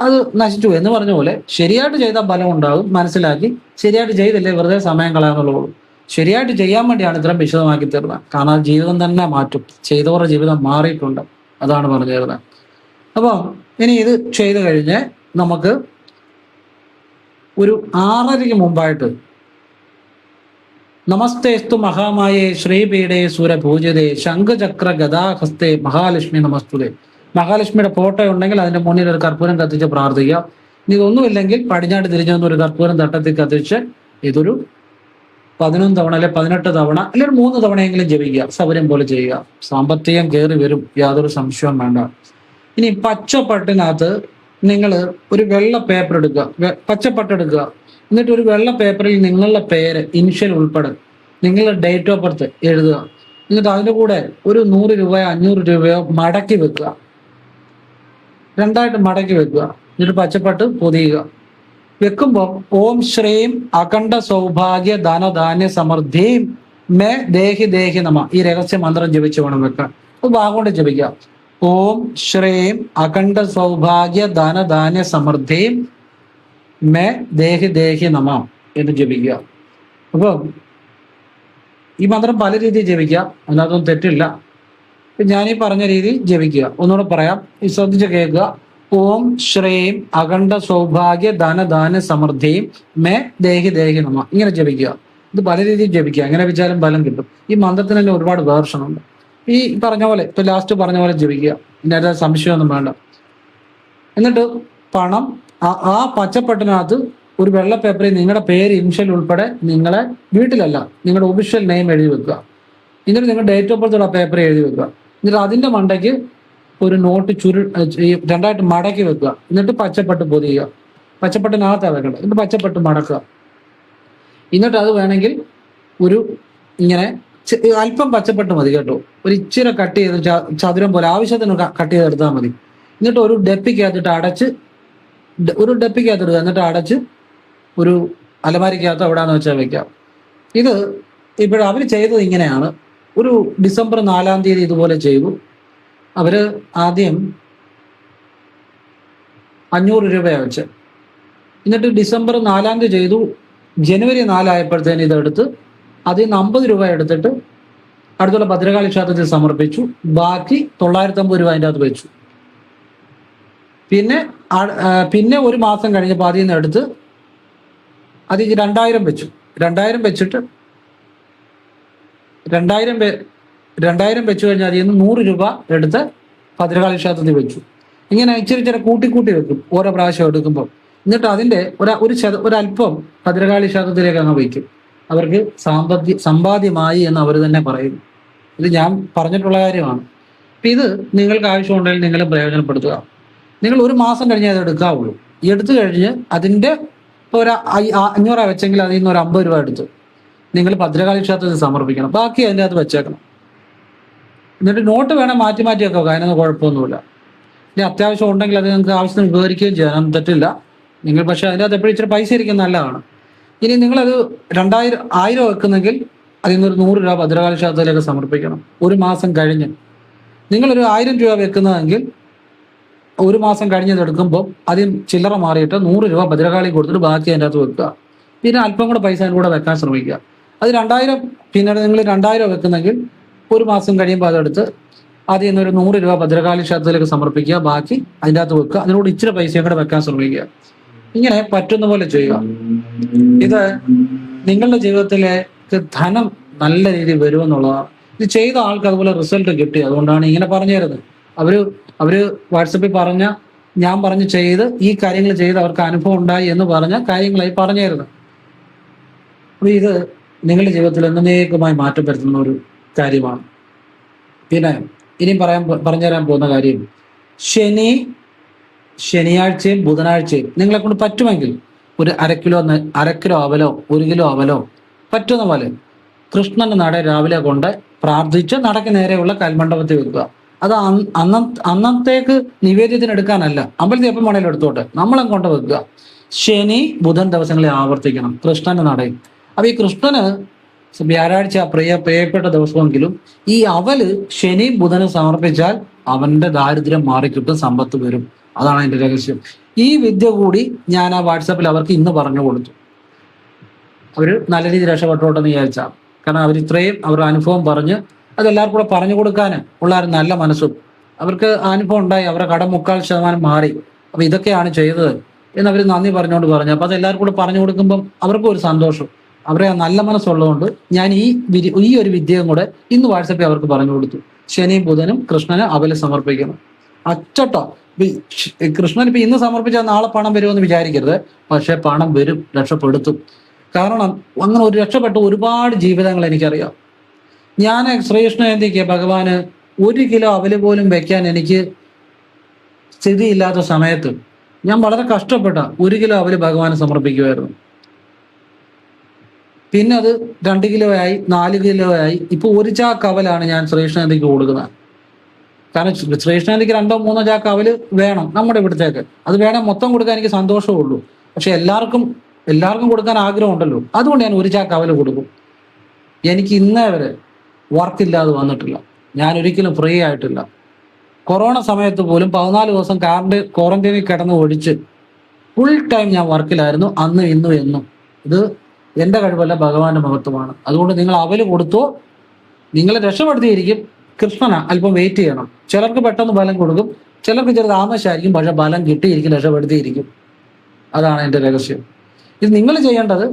അത് നശിച്ചു എന്ന് പറഞ്ഞ പോലെ ശരിയായിട്ട് ചെയ്താൽ ബലം ഉണ്ടാകും. മനസ്സിലാക്കി ശരിയായിട്ട് ചെയ്തില്ലേ വെറുതെ സമയം കളയാന്നുള്ളൂ. ശരിയായിട്ട് ചെയ്യാൻ വേണ്ടിയാണ് ഇത്രയും വിശദമാക്കി തരുന്നത്. കാരണം അത് ജീവിതം തന്നെ മാറ്റും. ചെയ്തവരുടെ ജീവിതം മാറിയിട്ടുണ്ട്, അതാണ് പറഞ്ഞു തരുന്നത്. അപ്പം ഇനി ഇത് ചെയ്തു കഴിഞ്ഞ് നമുക്ക് ഒരു 6:30 മുമ്പായിട്ട് നമസ്തേസ്തു മഹാമായേ ശ്രീപീഠേ സുരപൂജിതേ ശംഖചക്ര ഗദാഹസ്തേ മഹാലക്ഷ്മി നമസ്തുതേ. മഹാലക്ഷ്മിയുടെ ഫോട്ടോ ഉണ്ടെങ്കിൽ അതിന്റെ മുന്നിൽ ഒരു കർപ്പൂരം കത്തിച്ച് പ്രാർത്ഥിക്കുക. ഇനി ഇതൊന്നുമില്ലെങ്കിൽ പടിഞ്ഞാട്ട് തിരിഞ്ഞു വന്ന് ഒരു കർപ്പൂരം തട്ടത്തിൽ കത്തിച്ച് ഇതൊരു 11 തവണ അല്ലെ 18 തവണ അല്ലെ ഒരു 3 തവണയെങ്കിലും ജപിക്കുക. സൗകര്യം പോലെ ചെയ്യുക. സാമ്പത്തികം കയറി വരും, യാതൊരു സംശയവും വേണ്ട. ഇനി പച്ചപ്പട്ടിനകത്ത് നിങ്ങൾ ഒരു വെള്ള പേപ്പർ എടുക്കുക, പച്ചപ്പട്ട് എടുക്കുക. എന്നിട്ട് ഒരു വെള്ള പേപ്പറിൽ നിങ്ങളുടെ പേര് ഇനിഷ്യൽ ഉൾപ്പെടെ നിങ്ങളുടെ ഡേറ്റ് ഓഫ് ബർത്ത് എഴുതുക. എന്നിട്ട് അതിൻ്റെ കൂടെ ഒരു 100 രൂപയോ 500 രൂപയോ മടക്കി വെക്കുക, രണ്ടായിട്ട് മടക്കി വെക്കുക. എന്നിട്ട് പച്ചപ്പട്ട് പൊതിയുക. വെക്കുമ്പോൾ ഓം ശ്രീം അഖണ്ഡ സൗഭാഗ്യ ധനധാന്യ സമൃദ്ധിയും മേ ദേഹി ദേഹി നമ ഈ രഹസ്യ മന്ത്രം ജപിച്ച് വേണം വെക്കാൻ. അത് ഭാഗം ജപിക്കാം. ഓം ശ്രീം അഖണ്ഡ സൗഭാഗ്യ ധനധാന്യ സമൃദ്ധിയും മേ ദേഹി ദേഹി നമ എന്ന് ജപിക്കുക. അപ്പം ഈ മന്ത്രം പല രീതിയിൽ ജപിക്കാം, അതിനകത്തൊന്നും തെറ്റില്ല. ഞാനീ പറഞ്ഞ രീതി ജപിക്കുക. ഒന്നുകൂടെ പറയാം, ഈ ശ്രദ്ധിച്ച് കേൾക്കുക. ഓം ശ്രീം അഖണ്ഡ സൗഭാഗ്യ ധനധാന്യ സമൃദ്ധിയും മേ ദേഹി ദേഹി നമ ഇങ്ങനെ ജപിക്കുക. ഇത് പല രീതിയിൽ ജപിക്കുക, എങ്ങനെ വെച്ചാലും ഫലം കിട്ടും. ഈ മന്ത്രത്തിന് തന്നെ ഒരുപാട് വേർഷനുണ്ട്. ഈ പറഞ്ഞ പോലെ ഇപ്പൊ ലാസ്റ്റ് പറഞ്ഞ പോലെ ജപിക്കുക, ഇതിനകത്ത് സംശയമൊന്നും വേണ്ട. എന്നിട്ട് പണം ആ പച്ചപ്പട്ടിനകത്ത് ഒരു വെള്ള പേപ്പറിൽ നിങ്ങളുടെ പേര് ഇനിഷ്യൽ ഉൾപ്പെടെ നിങ്ങളെ വീട്ടിലല്ല നിങ്ങളുടെ ഒഫീഷ്യൽ നെയിം എഴുതി വെക്കുക. എന്നിട്ട് നിങ്ങളുടെ ഡേറ്റ് ഓഫ് ബർത്ത് ആ പേപ്പറിൽ എഴുതി വെക്കുക. എന്നിട്ട് അതിന്റെ മണ്ടയ്ക്ക് ഒരു നോട്ട് രണ്ടായിട്ട് മടക്കി വെക്കുക. എന്നിട്ട് പച്ചപ്പട്ട് പൊതിയുക. പച്ചപ്പട്ടിനകത്താണ് വെക്കേണ്ടത്. എന്നിട്ട് പച്ചപ്പട്ട് മടക്കുക. എന്നിട്ട് അത് വേണമെങ്കിൽ ഒരു ഇങ്ങനെ അല്പം പച്ചപ്പട്ട് മതി കേട്ടോ, ഒരു ഇച്ചിരി കട്ട് ചെയ്ത് ചതുരം പോലെ ആവശ്യത്തിന് കട്ട് ചെയ്തെടുത്താൽ മതി. എന്നിട്ട് ഒരു ഡപ്പിക്കകത്തിട്ട് അടച്ച് ഡപ്പിക്കകത്തിടുക. എന്നിട്ട് അടച്ച് ഒരു അലമാരിക്കകത്ത് എവിടെയാണെന്ന് വെച്ചാൽ വെക്കാം. ഇത് ഇപ്പോൾ അവർ ചെയ്തത് ഇങ്ങനെയാണ്. ഒരു ഡിസംബർ 4-ാം തീയതി ഇതുപോലെ ചെയ്തു. അവര് ആദ്യം 500 രൂപയാണ് വെച്ച്. എന്നിട്ട് ഡിസംബർ 4-ാം തീയതി ചെയ്തു. ജനുവരി 4 ആയപ്പോഴത്തേന് ഇതെടുത്ത് അതിൽ നിന്ന് 50 രൂപ എടുത്തിട്ട് അടുത്തുള്ള ഭദ്രകാളി ക്ഷേത്രത്തിൽ സമർപ്പിച്ചു. ബാക്കി 950 രൂപ അതിൻ്റെ അകത്ത് വെച്ചു. പിന്നെ ഒരു മാസം കഴിഞ്ഞപ്പോൾ അതിൽ നിന്ന് എടുത്ത് അതിൽ 2000 വെച്ചു. 2000 വെച്ചിട്ട് 2000 വെച്ചു കഴിഞ്ഞാൽ അതിൽ നിന്ന് 100 രൂപ എടുത്ത് ഭദ്രകാളി ക്ഷേത്രത്തിൽ വെച്ചു. ഇങ്ങനെ ഇച്ചിരി കൂട്ടി വെക്കും ഓരോ പ്രാവശ്യം എടുക്കുമ്പോൾ. എന്നിട്ട് അതിൻ്റെ ഒരല്പം ഭദ്രകാളി ക്ഷേത്രത്തിലേക്ക് അങ്ങ് വയ്ക്കും. അവർക്ക് സമ്പാദ്യമായി എന്ന് അവർ തന്നെ പറയുന്നു. ഇത് ഞാൻ പറഞ്ഞിട്ടുള്ള കാര്യമാണ്. അപ്പം ഇത് നിങ്ങൾക്ക് ആവശ്യമുണ്ടെങ്കിൽ നിങ്ങൾ പ്രയോജനപ്പെടുത്തുക. നിങ്ങൾ ഒരു മാസം കഴിഞ്ഞേ അത് എടുക്കാവുള്ളൂ. എടുത്തു കഴിഞ്ഞ് അതിൻ്റെ ഒരു 500 വെച്ചെങ്കിൽ അതിൽ നിന്ന് ഒരു 50 രൂപ എടുത്ത് നിങ്ങൾ ഭദ്രകാളി ക്ഷേത്രത്തിൽ സമർപ്പിക്കണം. ബാക്കി അതിൻ്റെ അകത്ത് വെച്ചേക്കണം. എന്നിട്ട് നോട്ട് വേണം മാറ്റി ഒക്കെ വെക്കാം, അതിനൊന്നും കുഴപ്പമൊന്നുമില്ല. ഇനി അത്യാവശ്യം ഉണ്ടെങ്കിൽ അത് നിങ്ങൾക്ക് ആവശ്യത്തിന് ഉപകരിക്കുകയും ചെയ്യാൻ അതൊന്നും തെറ്റില്ല. നിങ്ങൾ പക്ഷേ അതിൻ്റെ അകത്ത് എപ്പോഴും ഇച്ചിരി പൈസ ഇരിക്കുന്ന നല്ലതാണ്. ഇനി നിങ്ങളത് 1000 വെക്കുന്നെങ്കിൽ അതിൽ നിന്നൊരു 100 രൂപ ഭദ്രകാളി ക്ഷേത്രത്തിലേക്ക് സമർപ്പിക്കണം. ഒരു മാസം കഴിഞ്ഞ് നിങ്ങളൊരു 1000 രൂപ വെക്കുന്നതെങ്കിൽ ഒരു മാസം കഴിഞ്ഞത് എടുക്കുമ്പോൾ അതിൽ ചില്ലറ മാറിയിട്ട് 100 രൂപ ഭദ്രകാളി കൊടുത്തിട്ട് ബാക്കി അതിൻ്റെ അകത്ത് വെക്കുക. പിന്നെ അല്പം കൂടെ പൈസ അതിൻ്റെ കൂടെ വെക്കാൻ ശ്രമിക്കുക. അത് 2000 പിന്നീട് നിങ്ങൾ 2000 വെക്കുന്നെങ്കിൽ ഒരു മാസം കഴിയുമ്പോൾ അതെടുത്ത് അതിൽ നിന്നൊരു 100 രൂപ ഭദ്രകാളി ക്ഷേത്രത്തിലേക്ക് സമർപ്പിക്കുക. ബാക്കി അതിൻ്റെ അകത്ത് വെക്കുക. അതിനോട് ഇച്ചിരി പൈസയും കൂടെ വെക്കാൻ ശ്രമിക്കുക. ഇങ്ങനെ പറ്റുന്ന പോലെ ചെയ്യുക. ഇത് നിങ്ങളുടെ ജീവിതത്തിലേക്ക് ധനം നല്ല രീതിയിൽ വരുമെന്നുള്ളതാണ്. ഇത് ചെയ്ത ആൾക്ക് അതുപോലെ റിസൾട്ട് കിട്ടി. അതുകൊണ്ടാണ് ഇങ്ങനെ പറഞ്ഞു തരുന്നത്. അവര് വാട്സപ്പിൽ ഞാൻ പറഞ്ഞ് ചെയ്ത് ഈ കാര്യങ്ങൾ ചെയ്ത് അവർക്ക് അനുഭവം ഉണ്ടായി എന്ന് പറഞ്ഞ കാര്യങ്ങളായി പറഞ്ഞു തരുന്നത്. അപ്പൊ ഇത് നിങ്ങളുടെ ജീവിതത്തിൽ എന്നേക്കുമായി മാറ്റം വരുത്തുന്ന ഒരു കാര്യമാണ്. പിന്നെ ഇനിയും പറഞ്ഞു തരാൻ പോകുന്ന കാര്യം, ശനിയാഴ്ചയും ബുധനാഴ്ചയും നിങ്ങളെ കൊണ്ട് പറ്റുമെങ്കിൽ ഒരു അര കിലോ അവലോ 1 കിലോ അവലോ പറ്റുന്ന പോലെ കൃഷ്ണന്റെ നട രാവിലെ കൊണ്ട് പ്രാർത്ഥിച്ച് നടക്ക് നേരെയുള്ള കൽമണ്ഡപത്തിൽ വെക്കുക. അത് അന്നത്തേക്ക് നിവേദ്യത്തിന് എടുക്കാനല്ല, അമ്പലത്തിൽ എപ്പം വേണേലും എടുത്തോട്ടെ, നമ്മളെ കൊണ്ട് വെക്കുക. ശനി ബുധൻ ദിവസങ്ങളെ ആവർത്തിക്കണം കൃഷ്ണന്റെ നടയിൽ. അപ്പൊ ഈ കൃഷ്ണന് വ്യാഴാഴ്ച പ്രിയപ്പെട്ട ദിവസമെങ്കിലും ഈ അവല് ശനിയും ബുധനും സമർപ്പിച്ചാൽ അവന്റെ ദാരിദ്ര്യം മാറിക്കിട്ടും, സമ്പത്ത് വരും. അതാണ് അതിന്റെ രഹസ്യം. ഈ വിദ്യ കൂടി ഞാൻ ആ വാട്സാപ്പിൽ അവർക്ക് ഇന്ന് പറഞ്ഞു കൊടുത്തു. അവര് നല്ല രീതിയിൽ രക്ഷപ്പെട്ടോട്ടെന്ന് വിചാരിച്ചാൽ. കാരണം അവർ ഇത്രയും അവരുടെ അനുഭവം പറഞ്ഞ് അതെല്ലാവർക്കും കൂടെ പറഞ്ഞു കൊടുക്കാൻ ഉള്ള ഒരു നല്ല മനസ്സും അവർക്ക് അനുഭവം ഉണ്ടായി. അവരുടെ കടം 3/4% മാറി. അപ്പൊ ഇതൊക്കെയാണ് ചെയ്തത് എന്ന് അവർ നന്ദി പറഞ്ഞുകൊണ്ട് പറഞ്ഞു. അപ്പൊ അത് എല്ലാവർക്കും കൂടെ പറഞ്ഞു കൊടുക്കുമ്പം അവർക്കും ഒരു സന്തോഷം. അവരെ ആ നല്ല മനസ്സുള്ളതുകൊണ്ട് ഞാൻ ഈ ഒരു വിദ്യയും കൂടെ ഇന്ന് വാട്സപ്പിൽ അവർക്ക് പറഞ്ഞു കൊടുത്തു. ശനിയും ബുധനും കൃഷ്ണന് അവല് സമർപ്പിക്കണം. അച്ചട്ടോ, കൃഷ്ണൻ ഇപ്പൊ ഇന്ന് സമർപ്പിച്ചാൽ നാളെ പണം വരുമെന്ന് വിചാരിക്കരുത്. പക്ഷെ പണം വരും, രക്ഷപ്പെടുത്തും. കാരണം അങ്ങനെ ഒരു രക്ഷപ്പെട്ട ഒരുപാട് ജീവിതങ്ങൾ എനിക്കറിയാം. ഞാൻ ശ്രീകൃഷ്ണ ജയന്തിക്ക് ഭഗവാന് 1 കിലോ അവല് പോലും വെക്കാൻ എനിക്ക് സ്ഥിതിയില്ലാത്ത സമയത്ത് ഞാൻ വളരെ കഷ്ടപ്പെട്ട 1 കിലോ അവല് ഭഗവാന് സമർപ്പിക്കുമായിരുന്നു. പിന്നെ അത് 2 കിലോ ആയി, 4 കിലോ ആയി. ഇപ്പൊ 1 ചാക്ക് അവലാണ് ഞാൻ ശ്രീകൃഷ്ണനന്ദിക്ക് കൊടുക്കുന്നത്. കാരണം ശ്രീകൃഷ്ണനന്ദിക്ക് 2-3 ചാക്ക് അവല് വേണം നമ്മുടെ ഇവിടത്തേക്ക്. അത് വേണം മൊത്തം കൊടുക്കാൻ എനിക്ക് സന്തോഷമേ ഉള്ളൂ. പക്ഷെ എല്ലാവർക്കും കൊടുക്കാൻ ആഗ്രഹമുണ്ടല്ലോ. അതുകൊണ്ട് ഞാൻ 1 ചാക്ക് അവല് കൊടുക്കും. എനിക്ക് ഇന്നേ വരെ വർക്കില്ലാതെ വന്നിട്ടില്ല. ഞാൻ ഒരിക്കലും ഫ്രീ ആയിട്ടില്ല. കൊറോണ സമയത്ത് പോലും 14 ദിവസം ക്വാറന്റൈനിൽ കിടന്ന് ഒഴിച്ച് ഫുൾ ടൈം ഞാൻ വർക്കിലായിരുന്നു. അന്നും ഇന്നും എന്നും. ഇത് എന്റെ കഴിവല്ല, ഭഗവാന്റെ മഹത്വമാണ്. അതുകൊണ്ട് നിങ്ങൾ അവല് കൊടുത്തോ, നിങ്ങളെ രക്ഷപ്പെടുത്തിയിരിക്കും. കൃഷ്ണന അല്പം വെയിറ്റ് ചെയ്യണം. ചിലർക്ക് പെട്ടെന്ന് ബലം കൊടുക്കും, ചിലർക്ക് ചെറിയ താമസമായിരിക്കും. പക്ഷെ ബലം കിട്ടിയിരിക്കും, രക്ഷപ്പെടുത്തിയിരിക്കും. അതാണ് എൻ്റെ രഹസ്യം. ഇത് നിങ്ങൾ ചെയ്യേണ്ടത്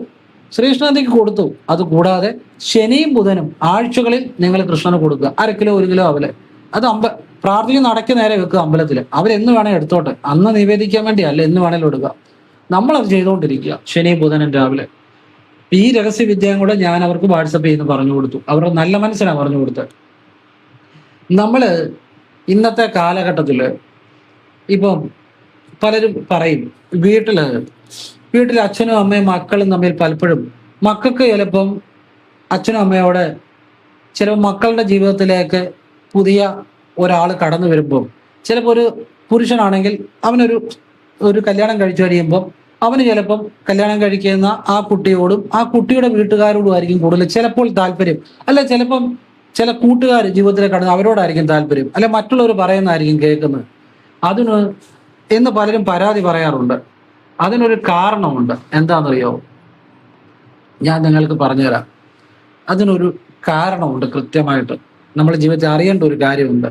ശ്രീകൃഷ്ണനന്ദിക്ക് കൊടുത്തു. അത് കൂടാതെ ശനിയും ബുധനും ആഴ്ചകളിൽ നിങ്ങൾ കൃഷ്ണന് കൊടുക്കുക. 1/2 കിലോ 1 കിലോ അവല്. അത് പ്രാർത്ഥിക്കുന്ന നടക്കി നേരെ വെക്കുക അമ്പലത്തിൽ. അവരെന്ന് വേണേൽ എടുത്തോട്ടെ. അന്ന് നിവേദിക്കാൻ വേണ്ടിയല്ല, എന്ന് വേണേലും എടുക്കുക. നമ്മളത് ചെയ്തുകൊണ്ടിരിക്കുക ശനി ബുധനും രാവിലെ. ഈ രഹസ്യ വിദ്യയും കൂടെ ഞാൻ അവർക്ക് വാട്സപ്പ് ചെയ്യുന്ന പറഞ്ഞു കൊടുത്തു. അവരുടെ നല്ല മനസ്സിനാണ് പറഞ്ഞു കൊടുത്തത്. നമ്മള് ഇന്നത്തെ കാലഘട്ടത്തില് ഇപ്പം പലരും പറയും, വീട്ടിൽ അച്ഛനും അമ്മയും മക്കളും തമ്മിൽ പലപ്പോഴും മക്കൾക്ക് ചിലപ്പം അച്ഛനും അമ്മയോട് ചിലപ്പോൾ മക്കളുടെ ജീവിതത്തിലേക്ക് പുതിയ ഒരാൾ കടന്നു വരുമ്പോൾ, ചിലപ്പോൾ ഒരു പുരുഷനാണെങ്കിൽ അവനൊരു കല്യാണം കഴിച്ചു കഴിയുമ്പോൾ അവന് ചിലപ്പം കല്യാണം കഴിക്കുന്ന ആ കുട്ടിയോടും ആ കുട്ടിയുടെ വീട്ടുകാരോടും ആയിരിക്കും കൂടുതൽ ചിലപ്പോൾ താല്പര്യം. അല്ല, ചിലപ്പം ചില കൂട്ടുകാർ ജീവിതത്തിലേക്ക് കടന്ന് അവരോടായിരിക്കും താല്പര്യം. അല്ലെ, മറ്റുള്ളവർ പറയുന്നതായിരിക്കും കേൾക്കുന്നത്. എന്ന് പലരും പരാതി പറയാറുണ്ട്. അതിനൊരു കാരണമുണ്ട്. എന്താണെന്നറിയോ? ഞാൻ നിങ്ങൾക്ക് പറഞ്ഞുതരാം. അതിനൊരു കാരണമുണ്ട്. കൃത്യമായിട്ട് നമ്മൾ ജീവിതത്തിൽ അറിയേണ്ട ഒരു കാര്യമുണ്ട്.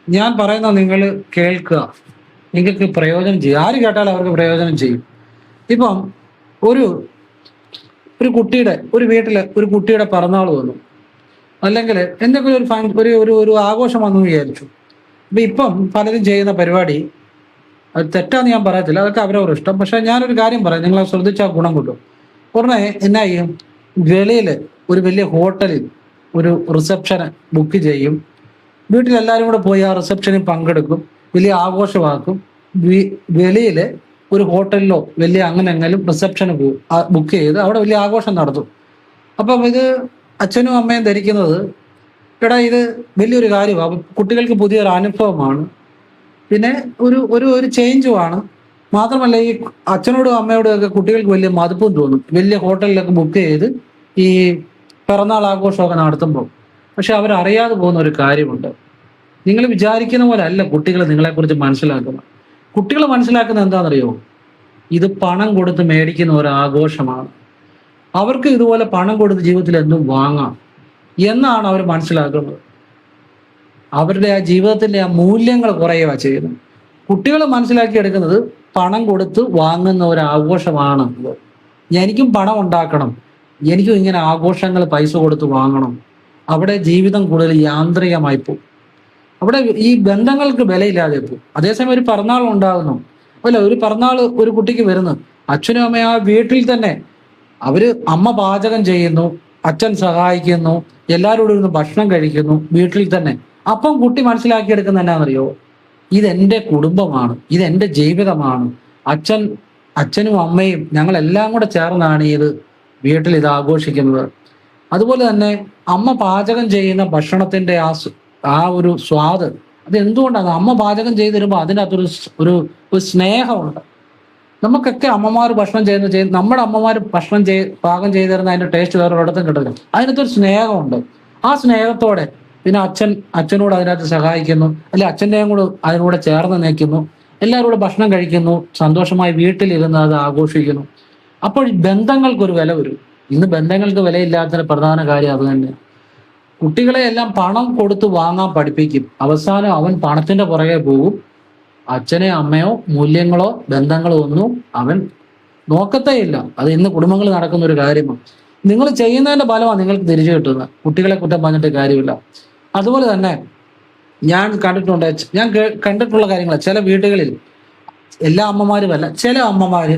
ഞാൻ പറയുന്ന നിങ്ങൾ കേൾക്കുക, നിങ്ങൾക്ക് പ്രയോജനം ചെയ്യും. ആര് കേട്ടാലും അവർക്ക് പ്രയോജനം ചെയ്യും. ഇപ്പം ഒരു വീട്ടില് ഒരു കുട്ടിയുടെ പിറന്നാൾ വന്നു, അല്ലെങ്കിൽ എന്തെങ്കിലും ഒരു ആഘോഷം വന്നു വിചാരിച്ചു. ഇപ്പം പലരും ചെയ്യുന്ന പരിപാടി, അത് തെറ്റാന്ന് ഞാൻ പറയത്തില്ല, അതൊക്കെ അവരവർ ഇഷ്ടം. പക്ഷെ ഞാനൊരു കാര്യം പറയാം, നിങ്ങൾ ശ്രദ്ധിച്ചാൽ ഗുണം കിട്ടും. ഉടനെ എന്നാ ചെയ്യും? വെളിയിൽ ഒരു വലിയ ഹോട്ടലിൽ ഒരു റിസപ്ഷന് ബുക്ക് ചെയ്യും. വീട്ടിലെല്ലാവരും കൂടെ പോയി ആ റിസപ്ഷനിൽ പങ്കെടുക്കും, വലിയ ആഘോഷമാക്കും. വെളിയിൽ ഒരു ഹോട്ടലിലോ വലിയ അങ്ങനെങ്കിലും റിസപ്ഷന് പോകും, ബുക്ക് ചെയ്ത് അവിടെ വലിയ ആഘോഷം നടത്തും. അപ്പം ഇത് അച്ഛനും അമ്മയും ധരിക്കുന്നത്, എടാ ഇത് വലിയൊരു കാര്യമാണ്, കുട്ടികൾക്ക് പുതിയൊരു അനുഭവമാണ്, പിന്നെ ഒരു ചേഞ്ചുമാണ്. മാത്രമല്ല ഈ അച്ഛനോടും അമ്മയോടും ഒക്കെ കുട്ടികൾക്ക് വലിയ മതിപ്പും തോന്നും, വലിയ ഹോട്ടലിലൊക്കെ ബുക്ക് ചെയ്ത് ഈ പിറന്നാൾ ആഘോഷമൊക്കെ നടത്തുമ്പോൾ. പക്ഷെ അവരറിയാതെ പോകുന്ന ഒരു കാര്യമുണ്ട്. നിങ്ങൾ വിചാരിക്കുന്ന പോലെ അല്ല കുട്ടികൾ നിങ്ങളെക്കുറിച്ച് മനസ്സിലാക്കുന്നത്. കുട്ടികൾ മനസ്സിലാക്കുന്നത് എന്താണെന്നറിയോ? ഇത് പണം കൊടുത്ത് മേടിക്കുന്ന ഒരു ആഘോഷമാണ്. അവർക്ക് ഇതുപോലെ പണം കൊടുത്ത് ജീവിതത്തിൽ എന്തും വാങ്ങാം എന്നാണ് അവർ മനസ്സിലാക്കുന്നത്. അവരുടെ ആ ജീവിതത്തിന്റെ ആ മൂല്യങ്ങൾ കുറയുക ചെയ്യുന്നത്. കുട്ടികൾ മനസ്സിലാക്കിയെടുക്കുന്നത് പണം കൊടുത്ത് വാങ്ങുന്ന ഒരു ആഘോഷമാണ്. എനിക്കും പണം ഉണ്ടാക്കണം, എനിക്കും ഇങ്ങനെ ആഘോഷങ്ങൾ പൈസ കൊടുത്ത് വാങ്ങണം. അവിടെ ജീവിതം കൂടുതൽ യാന്ത്രികമായി പോകും. അവിടെ ഈ ബന്ധങ്ങൾക്ക് വിലയില്ലാതെ പോകും. അതേസമയം ഒരു പിറന്നാൾ ഉണ്ടാകുന്നു, അല്ല ഒരു പിറന്നാൾ ഒരു കുട്ടിക്ക് വരുന്നു, അച്ഛനും അമ്മയും ആ വീട്ടിൽ തന്നെ അമ്മ പാചകം ചെയ്യുന്നു, അച്ഛൻ സഹായിക്കുന്നു, എല്ലാവരോടും ഇരുന്ന് ഭക്ഷണം കഴിക്കുന്നു വീട്ടിൽ തന്നെ. അപ്പം കുട്ടി മനസ്സിലാക്കിയെടുക്കുന്ന എന്നാണെന്നറിയോ? ഇതെന്റെ കുടുംബമാണ്, ഇതെന്റെ ജീവിതമാണ്. അച്ഛനും അമ്മയും ഞങ്ങളെല്ലാം കൂടെ ചേർന്നാണ് ഇത് വീട്ടിൽ ഇത് ആഘോഷിക്കുന്നത്. അതുപോലെ തന്നെ അമ്മ പാചകം ചെയ്യുന്ന ഭക്ഷണത്തിന്റെ ആ ഒരു സ്വാദ്, അത് എന്തുകൊണ്ടാണ്? അമ്മ പാചകം ചെയ്ത് തരുമ്പോൾ അതിനകത്തൊരു ഒരു സ്നേഹമുണ്ട്. നമുക്കൊക്കെ അമ്മമാർ ഭക്ഷണം നമ്മുടെ അമ്മമാർ പാകം ചെയ്ത് തരുന്ന അതിന്റെ ടേസ്റ്റ് വേറെ ഒരിടത്തും കിട്ടില്ല. അതിനകത്തൊരു സ്നേഹമുണ്ട്. ആ സ്നേഹത്തോടെ പിന്നെ അച്ഛനോട് അതിനകത്ത് സഹായിക്കുന്നു, അല്ലെ അച്ഛൻ്റെയും കൂടെ അതിനൂടെ ചേർന്ന് നിൽക്കുന്നു, എല്ലാവരും കൂടെ ഭക്ഷണം കഴിക്കുന്നു, സന്തോഷമായി വീട്ടിലിരുന്ന് അത് ആഘോഷിക്കുന്നു. അപ്പോൾ ബന്ധങ്ങൾക്കൊരു വില വരും. ഇന്ന് ബന്ധങ്ങൾക്ക് വിലയില്ലാത്തതിന് പ്രധാന കാര്യം അത് തന്നെയാണ്. കുട്ടികളെ എല്ലാം പണം കൊടുത്ത് വാങ്ങാൻ പഠിപ്പിക്കും. അവസാനം അവൻ പണത്തിന്റെ പുറകെ പോകും. അച്ഛനെ അമ്മയോ മൂല്യങ്ങളോ ബന്ധങ്ങളോ ഒന്നും അവൻ നോക്കത്തേ ഇല്ല. അത് ഇന്ന് കുടുംബങ്ങളിൽ നടക്കുന്ന ഒരു കാര്യമാണ്. നിങ്ങൾ ചെയ്യുന്നതിന്റെ ഫലമാണ് നിങ്ങൾക്ക് തിരിച്ചു കിട്ടുന്നത്. കുട്ടികളെ കുറ്റം പറഞ്ഞിട്ട് കാര്യമില്ല. അതുപോലെ തന്നെ ഞാൻ കണ്ടിട്ടുള്ള കാര്യങ്ങൾ, ചില വീടുകളിൽ, എല്ലാ അമ്മമാരും അല്ല, ചില അമ്മമാര്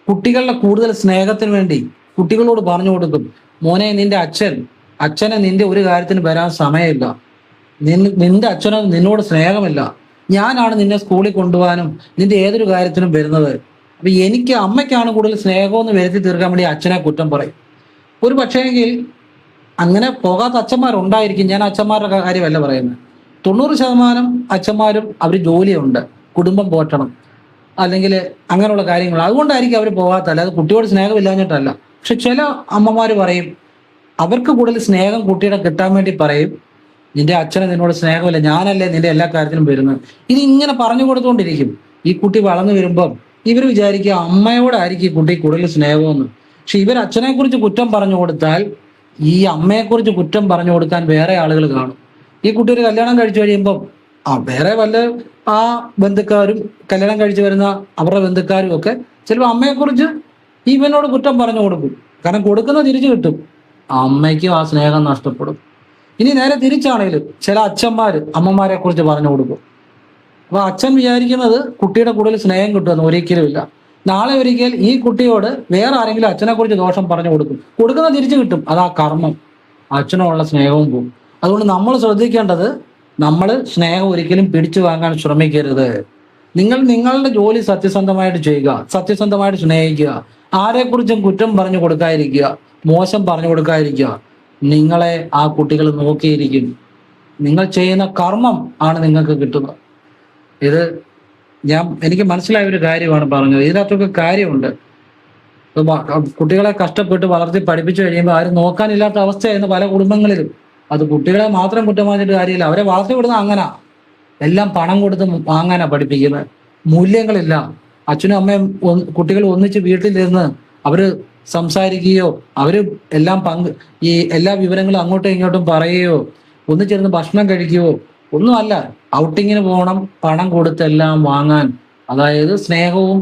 കുട്ടികളുടെ കൂടുതൽ സ്നേഹത്തിന് വേണ്ടി കുട്ടികളോട് പറഞ്ഞു കൊടുക്കും, മോനെ അച്ഛനെ നിന്റെ ഒരു കാര്യത്തിന് വരാൻ സമയമില്ല, നിന്റെ അച്ഛനോ നിന്നോട് സ്നേഹമില്ല, ഞാനാണ് നിന്നെ സ്കൂളിൽ കൊണ്ടുപോകാനും നിന്റെ ഏതൊരു കാര്യത്തിനും വരുന്നത്. അപ്പൊ എനിക്ക് അമ്മയ്ക്കാണ് കൂടുതൽ സ്നേഹമെന്ന് വരുത്തി തീർക്കാൻ വേണ്ടി അച്ഛനെ കുറ്റം പറയും. ഒരു പക്ഷേങ്കിൽ അങ്ങനെ പോകാത്ത അച്ഛന്മാരുണ്ടായിരിക്കും. ഞാൻ അച്ഛന്മാരുടെ കാര്യമല്ല പറയുന്നത്. 90% അച്ഛന്മാരും അവർ ജോലിയുണ്ട്, കുടുംബം പോറ്റണം, അല്ലെങ്കിൽ അങ്ങനെയുള്ള കാര്യങ്ങൾ, അതുകൊണ്ടായിരിക്കും അവർ പോകാത്ത. അല്ലാതെ കുട്ടിയോട് സ്നേഹമില്ലാഞ്ഞിട്ടല്ല. പക്ഷെ ചില അമ്മമാർ പറയും, അവർക്ക് കൂടുതൽ സ്നേഹം കുട്ടിയുടെ കിട്ടാൻ വേണ്ടി പറയും, നിന്റെ അച്ഛന് നിന്നോട് സ്നേഹമില്ല, ഞാനല്ലേ നിന്റെ എല്ലാ കാര്യത്തിനും വരുന്നത്. ഇത് ഇങ്ങനെ പറഞ്ഞു കൊടുത്തുകൊണ്ടിരിക്കും. ഈ കുട്ടി വളർന്നു വരുമ്പം ഇവർ വിചാരിക്കുക അമ്മയോടായിരിക്കും ഈ കുട്ടി കൂടുതൽ സ്നേഹമെന്ന്. പക്ഷെ ഇവർ അച്ഛനെ കുറിച്ച് കുറ്റം പറഞ്ഞു കൊടുത്താൽ ഈ അമ്മയെക്കുറിച്ച് കുറ്റം പറഞ്ഞു കൊടുക്കാൻ വേറെ ആളുകൾ കാണും. ഈ കുട്ടി ഒരു കല്യാണം കഴിച്ചു കഴിയുമ്പം വേറെ വല്ല ആ ബന്ധുക്കാരും കല്യാണം കഴിച്ചു വരുന്ന അവരുടെ ബന്ധുക്കാരും ഒക്കെ ചിലപ്പോൾ അമ്മയെക്കുറിച്ച് ഇവനോട് കുറ്റം പറഞ്ഞു കൊടുക്കും. കാരണം കൊടുക്കുന്ന തിരിച്ചു കിട്ടും, അമ്മയ്ക്കും ആ സ്നേഹം നഷ്ടപ്പെടും. ഇനി നേരെ തിരിച്ചാണേലും ചില അച്ഛന്മാര് അമ്മമാരെ കുറിച്ച് പറഞ്ഞു കൊടുക്കും. അപ്പൊ അച്ഛൻ വിചാരിക്കുന്നത് കുട്ടിയുടെ കൂടുതൽ സ്നേഹം കിട്ടുമെന്ന്. ഒരിക്കലുമില്ല. നാളെ ഒരിക്കൽ ഈ കുട്ടിയോട് വേറെ ആരെങ്കിലും അച്ഛനെ കുറിച്ച് ദോഷം പറഞ്ഞു കൊടുക്കും, കൊടുക്കുന്ന തിരിച്ചു കിട്ടും. അതാ കർമ്മം, അച്ഛനോടുള്ള സ്നേഹവും പോകും. അതുകൊണ്ട് നമ്മൾ ശ്രദ്ധിക്കേണ്ടത്, നമ്മൾ സ്നേഹം ഒരിക്കലും പിടിച്ചു വാങ്ങാൻ ശ്രമിക്കരുത്. നിങ്ങൾ നിങ്ങളുടെ ജോലി സത്യസന്ധമായിട്ട് ചെയ്യുക, സത്യസന്ധമായിട്ട് സ്നേഹിക്കുക, ആരെക്കുറിച്ചും കുറ്റം പറഞ്ഞു കൊടുക്കാതിരിക്കുക, മോശം പറഞ്ഞു കൊടുക്കാതിരിക്കുക. നിങ്ങളെ ആ കുട്ടികൾ നോക്കിയിരിക്കും. നിങ്ങൾ ചെയ്യുന്ന കർമ്മം ആണ് നിങ്ങൾക്ക് കിട്ടുന്നത്. ഇത് എനിക്ക് മനസ്സിലായ ഒരു കാര്യമാണ് പറഞ്ഞത്. ഇതിനകത്തൊക്കെ കാര്യമുണ്ട്. കുട്ടികളെ കഷ്ടപ്പെട്ട് വളർത്തി പഠിപ്പിച്ചു കഴിയുമ്പോൾ ആരും നോക്കാനില്ലാത്ത അവസ്ഥയായിരുന്നു പല കുടുംബങ്ങളിലും. അത് കുട്ടികളെ മാത്രം കുറ്റം പറഞ്ഞിട്ട് കാര്യമില്ല. അവരെ വളർത്തി വിടുന്ന അങ്ങനാ, എല്ലാം പണം കൊടുത്ത് വാങ്ങാനാ പഠിപ്പിക്കുന്നത്. മൂല്യങ്ങളില്ല. അച്ഛനും അമ്മയും കുട്ടികൾ ഒന്നിച്ച് വീട്ടിലിരുന്ന് അവര് സംസാരിക്കുകയോ അവര് എല്ലാം ഈ എല്ലാ വിവരങ്ങളും അങ്ങോട്ടും ഇങ്ങോട്ടും പറയുകയോ ഒന്നിച്ചിരുന്ന് ഭക്ഷണം കഴിക്കുകയോ ഒന്നുമല്ല. ഔട്ടിങ്ങിന് പോകണം, പണം കൊടുത്തെല്ലാം വാങ്ങാൻ. അതായത് സ്നേഹവും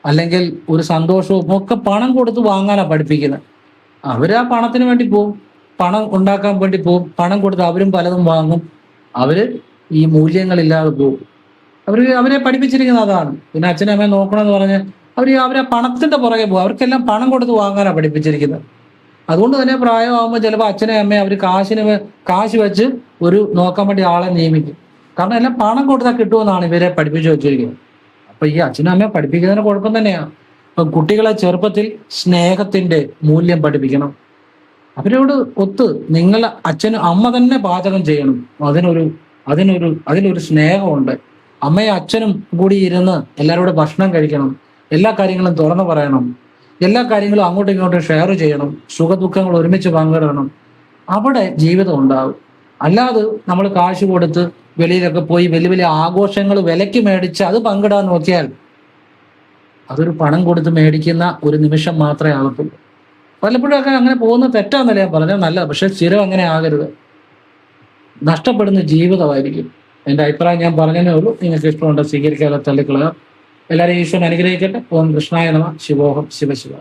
അല്ലെങ്കിൽ ഒരു സന്തോഷവും ഒക്കെ പണം കൊടുത്ത് വാങ്ങാനാ പഠിപ്പിക്കുന്നത്. അവര് ആ പണത്തിന് വേണ്ടി പോവും, പണം ഉണ്ടാക്കാൻ വേണ്ടി പോവും, പണം കൊടുത്ത് അവരും പലതും വാങ്ങും. അവര് ഈ മൂല്യങ്ങളില്ലാതെ പോവും. അവരെ പഠിപ്പിച്ചിരിക്കുന്നത് അതാണ്. പിന്നെ അച്ഛനും അമ്മയെ നോക്കണമെന്ന് പറഞ്ഞ് അവരെ പണത്തിന്റെ പുറകെ പോകും. അവർക്കെല്ലാം പണം കൊടുത്ത് വാങ്ങാനാണ് പഠിപ്പിച്ചിരിക്കുന്നത്. അതുകൊണ്ട് തന്നെ പ്രായമാകുമ്പോൾ ചിലപ്പോൾ അച്ഛനെ അമ്മയെ അവർ കാശ് വെച്ച് ഒരു നോക്കാൻ വേണ്ടി ആളെ നിയമിക്കും. കാരണം എല്ലാം പണം കൊടുത്താൽ കിട്ടുമെന്നാണ് ഇവരെ പഠിപ്പിച്ചു വെച്ചിരിക്കുന്നത്. അപ്പൊ ഈ അച്ഛനും അമ്മയെ പഠിപ്പിക്കുന്നതിന് കുഴപ്പം തന്നെയാണ്. അപ്പൊ കുട്ടികളെ ചെറുപ്പത്തിൽ സ്നേഹത്തിന്റെ മൂല്യം പഠിപ്പിക്കണം. അവരോട് ഒത്ത് നിങ്ങൾ അച്ഛനും അമ്മ തന്നെ പാചകം ചെയ്യണം. അതിലൊരു സ്നേഹമുണ്ട്. അമ്മയും അച്ഛനും കൂടി ഇരുന്ന് എല്ലാവരോടും ഭക്ഷണം കഴിക്കണം, എല്ലാ കാര്യങ്ങളും തുറന്നു പറയണം, എല്ലാ കാര്യങ്ങളും അങ്ങോട്ടും ഇങ്ങോട്ടും ഷെയർ ചെയ്യണം, സുഖദുഃഖങ്ങൾ ഒരുമിച്ച് പങ്കിടണം. അവിടെ ജീവിതം ഉണ്ടാവും. അല്ലാതെ നമ്മൾ കാശ് കൊടുത്ത് വെളിയിലൊക്കെ പോയി വലിയ വലിയ ആഘോഷങ്ങൾ വിലയ്ക്ക് മേടിച്ച് അത് പങ്കിടാൻ നോക്കിയാൽ അതൊരു പണം കൊടുത്ത് മേടിക്കുന്ന ഒരു നിമിഷം മാത്രമേ ആകത്തുള്ളൂ. പലപ്പോഴൊക്കെ അങ്ങനെ പോകുന്ന തെറ്റാന്നല്ല ഞാൻ പറഞ്ഞത്, നല്ലത്. പക്ഷെ സ്ഥിരം അങ്ങനെ ആകരുത്. നഷ്ടപ്പെടുന്ന ജീവിതമായിരിക്കും. എൻ്റെ അഭിപ്രായം ഞാൻ പറഞ്ഞതേ ഉള്ളൂ. നിങ്ങൾക്ക് ഇഷ്ടമുണ്ട് സ്വീകരിക്കാതെ തള്ളിക്കളയാം. എല്ലാവരെയും ഈശ്വരൻ അനുഗ്രഹിക്കട്ടെ. ഓം കൃഷ്ണായ നമഃ. ശിവോഹം ശിവശിവ.